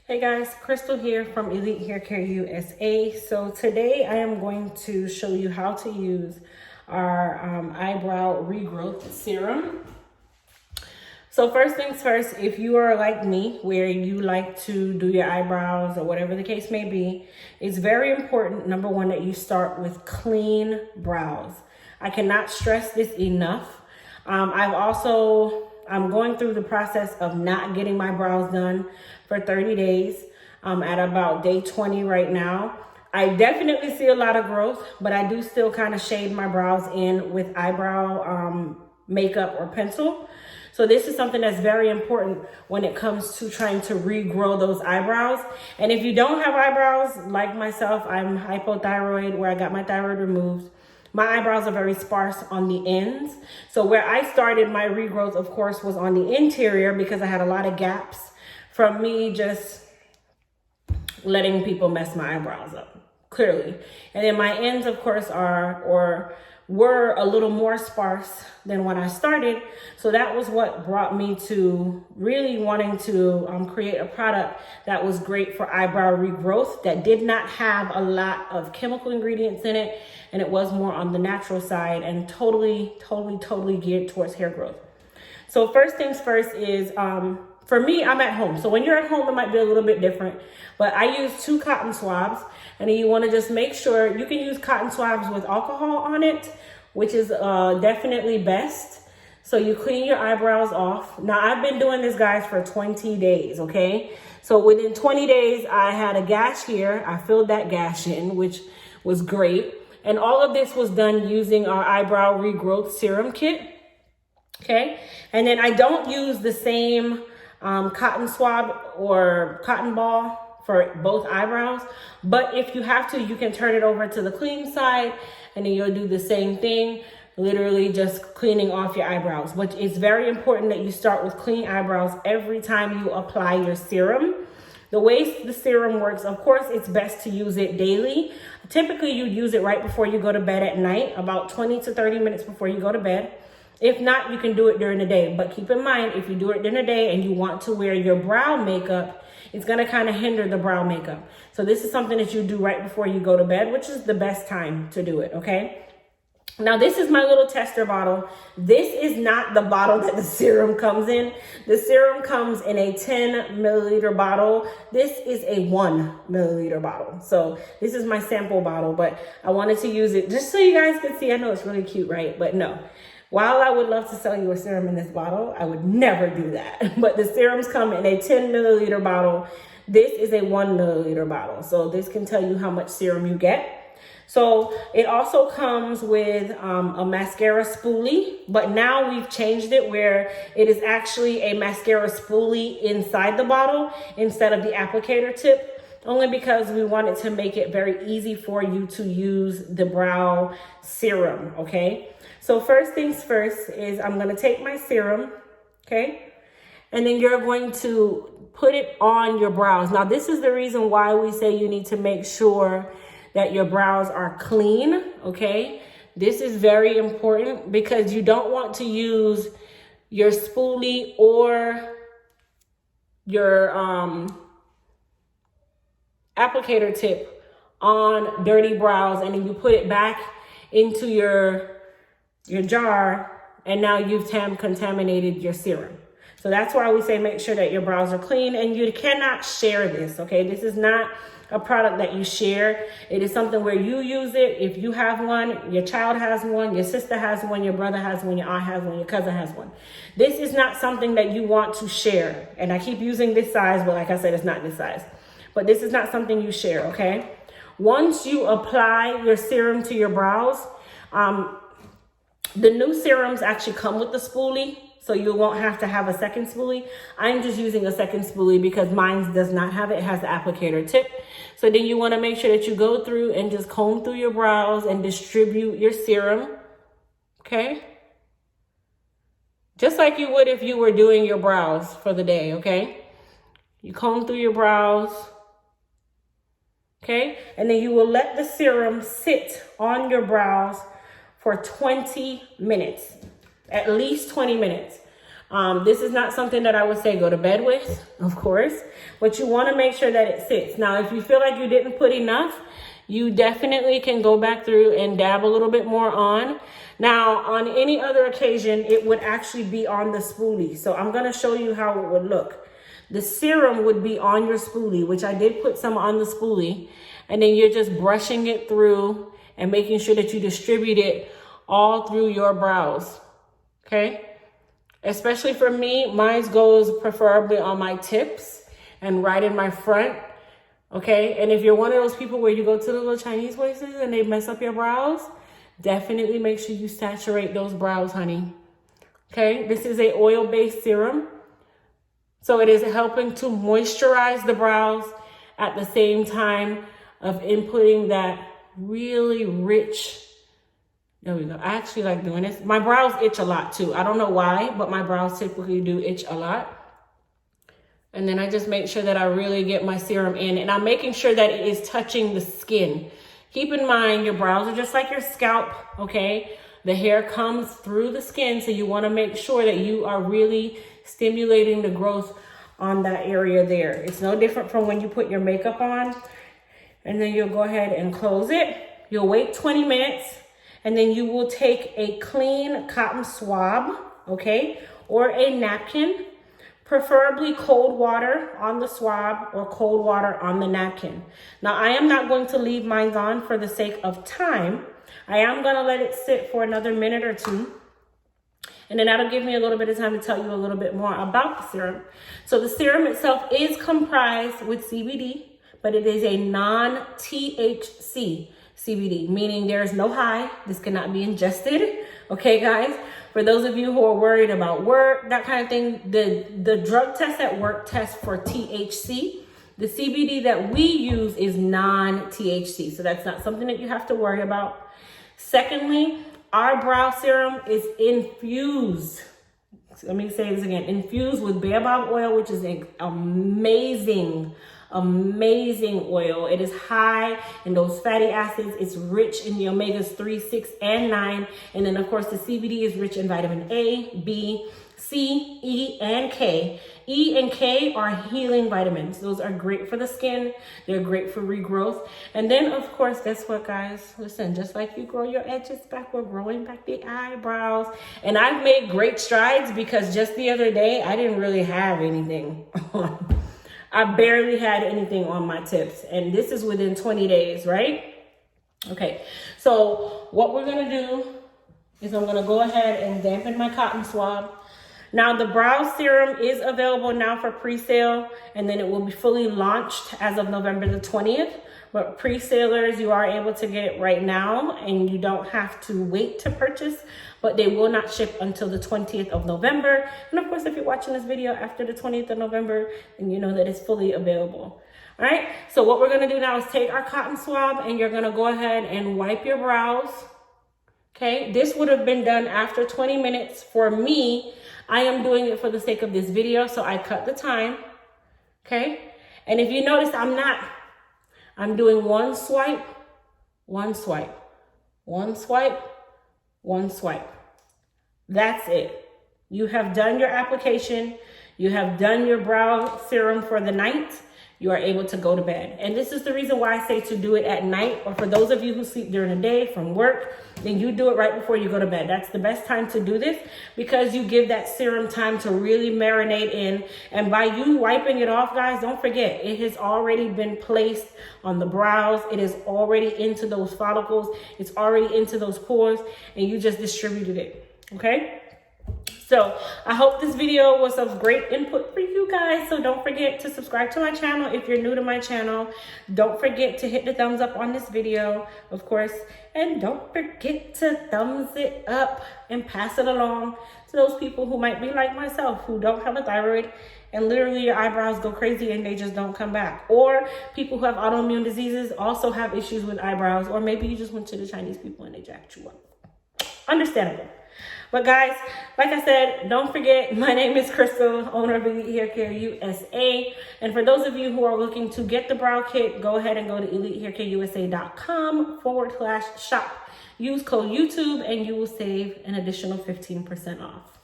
Hey guys, Crystal here from Elite Hair Care USA. So today I am going to show you how to use our eyebrow regrowth serum. So first things first, if you are like me, where you like to do your eyebrows or whatever the case may be, it's very important, number one, that you start with clean brows. I cannot stress this enough. I'm going through the process of not getting my brows done for 30 days. I'm at about day 20 right now. I definitely see a lot of growth, but I do still kind of shade my brows in with eyebrow makeup or pencil. So this is something that's very important when it comes to trying to regrow those eyebrows. And if you don't have eyebrows, like myself, I'm hypothyroid, where I got my thyroid removed. My eyebrows are very sparse on the ends. So where I started my regrowth, of course, was on the interior because I had a lot of gaps from me just letting people mess my eyebrows up, clearly. And then my ends, of course, were a little more sparse than when I started. So that was what brought me to really wanting to create a product that was great for eyebrow regrowth, that did not have a lot of chemical ingredients in it. And it was more on the natural side and totally geared towards hair growth. So first things first is, for me, I'm at home. So when you're at home, it might be a little bit different, but I use 2 cotton swabs, and then you want to just make sure you can use cotton swabs with alcohol on it, which is definitely best. So you clean your eyebrows off. Now I've been doing this, guys, for 20 days. Okay. So within 20 days, I had a gash here. I filled that gash in, which was great. And all of this was done using our eyebrow regrowth serum kit. Okay. And then I don't use the same cotton swab or cotton ball for both eyebrows, but if you have to, you can turn it over to the clean side and then you'll do the same thing, literally just cleaning off your eyebrows. But it's very important that you start with clean eyebrows every time you apply your serum. The way the serum works, of course, it's best to use it daily. Typically, you use it right before you go to bed at night, about 20 to 30 minutes before you go to bed. If not, you can do it during the day. But keep in mind, if you do it during the day and you want to wear your brow makeup, it's going to kind of hinder the brow makeup. So this is something that you do right before you go to bed, which is the best time to do it, okay? Now, this is my little tester bottle. This is not the bottle that the serum comes in. The serum comes in a 10 milliliter bottle. This is a 1 milliliter bottle. So this is my sample bottle, but I wanted to use it just so you guys could see. I know it's really cute, right? But no. While I would love to sell you a serum in this bottle, I would never do that. But the serums come in a 10 milliliter bottle. This is a 1 milliliter bottle. So this can tell you how much serum you get. So it also comes with a mascara spoolie, but now we've changed it where it is actually a mascara spoolie inside the bottle instead of the applicator tip, only because we wanted to make it very easy for you to use the brow serum, okay? So first things first is I'm going to take my serum, okay? And then you're going to put it on your brows. Now, this is the reason why we say you need to make sure that your brows are clean, okay? This is very important because you don't want to use your spoolie or your applicator tip on dirty brows and then you put it back into your jar and now you've contaminated your serum. So that's why we say make sure that your brows are clean, and you cannot share this, okay? This is not a product that you share. It is something where you use it. If you have one, your child has one, your sister has one, your brother has one, your aunt has one, your cousin has one. This is not something that you want to share. And I keep using this size, but like I said, it's not this size. But this is not something you share, okay? Once you apply your serum to your brows, the new serums actually come with the spoolie, so you won't have to have a second spoolie. I'm just using a second spoolie because mine does not have it. It has the applicator tip. So then you want to make sure that you go through and just comb through your brows and distribute your serum, okay? Just like you would if you were doing your brows for the day, okay? You comb through your brows, okay? And then you will let the serum sit on your brows for 20 minutes, at least 20 minutes. This is not something that I would say go to bed with, of course, but you want to make sure that it sits. Now, if you feel like you didn't put enough, you definitely can go back through and dab a little bit more on. Now, on any other occasion, it would actually be on the spoolie. So I'm going to show you how it would look. The serum would be on your spoolie, which I did put some on the spoolie. And then you're just brushing it through and making sure that you distribute it all through your brows. Okay? Especially for me, mine goes preferably on my tips and right in my front. Okay? And if you're one of those people where you go to the little Chinese places and they mess up your brows, definitely make sure you saturate those brows, honey. Okay? This is a oil-based serum. So it is helping to moisturize the brows at the same time of inputting that really rich. There we go. I actually like doing this. My brows itch a lot too. I don't know why, but my brows typically do itch a lot. And then I just make sure that I really get my serum in, and I'm making sure that it is touching the skin. Keep in mind, your brows are just like your scalp, okay? The hair comes through the skin, so you want to make sure that you are really stimulating the growth on that area there. It's no different from when you put your makeup on, and then you'll go ahead and close it. You'll wait 20 minutes, and then you will take a clean cotton swab, okay, or a napkin, preferably cold water on the swab or cold water on the napkin. Now, I am not going to leave mine on for the sake of time. I am going to let it sit for another minute or two. And then that'll give me a little bit of time to tell you a little bit more about the serum. So the serum itself is comprised with CBD, but it is a non-THC CBD, meaning there is no high. This cannot be ingested. Okay, guys? For those of you who are worried about work, that kind of thing, the drug test at work tests for THC. The CBD that we use is non-THC, so that's not something that you have to worry about. Secondly, our brow serum is infused. Let me say this again. Infused with baobab oil, which is an amazing oil. It is high in those fatty acids. It's rich in the omegas 3, 6, and 9. And then, of course, the CBD is rich in vitamin A, B, C, E, and K. E and K are healing vitamins. Those are great for the skin. They're great for regrowth. And then, of course, guess what, guys? Listen, just like you grow your edges back, we're growing back the eyebrows. And I've made great strides because just the other day, I didn't really have anything on. I barely had anything on my tips. And this is within 20 days, right? Okay, so what we're going to do is I'm going to go ahead and dampen my cotton swab. Now, the brow serum is available now for pre-sale, and then it will be fully launched as of November the 20th. But pre-salers, you are able to get it right now, and you don't have to wait to purchase, but they will not ship until the 20th of November. And of course, if you're watching this video after the 20th of November, then you know that it's fully available. All right, so what we're gonna do now is take our cotton swab, and you're gonna go ahead and wipe your brows. Okay, this would have been done after 20 minutes. For me, I am doing it for the sake of this video, so I cut the time, okay? And if you notice, I'm doing one swipe, one swipe, one swipe, one swipe. That's it. You have done your application. You have done your brow serum for the night. You are able to go to bed. And this is the reason why I say to do it at night, or for those of you who sleep during the day from work, then you do it right before you go to bed. That's the best time to do this because you give that serum time to really marinate in. And by you wiping it off, guys, don't forget, it has already been placed on the brows. It is already into those follicles. It's already into those pores, and you just distributed it, okay? So I hope this video was of great input for you guys. So don't forget to subscribe to my channel if you're new to my channel. Don't forget to hit the thumbs up on this video, of course. And don't forget to thumbs it up and pass it along to those people who might be like myself, who don't have a thyroid and literally your eyebrows go crazy and they just don't come back. Or people who have autoimmune diseases also have issues with eyebrows. Or maybe you just went to the Chinese people and they jacked you up. Understandable. But guys, like I said, don't forget, my name is Crystal, owner of Elite Hair Care USA. And for those of you who are looking to get the brow kit, go ahead and go to elitehaircareusa.com/shop. Use code YouTube and you will save an additional 15% off.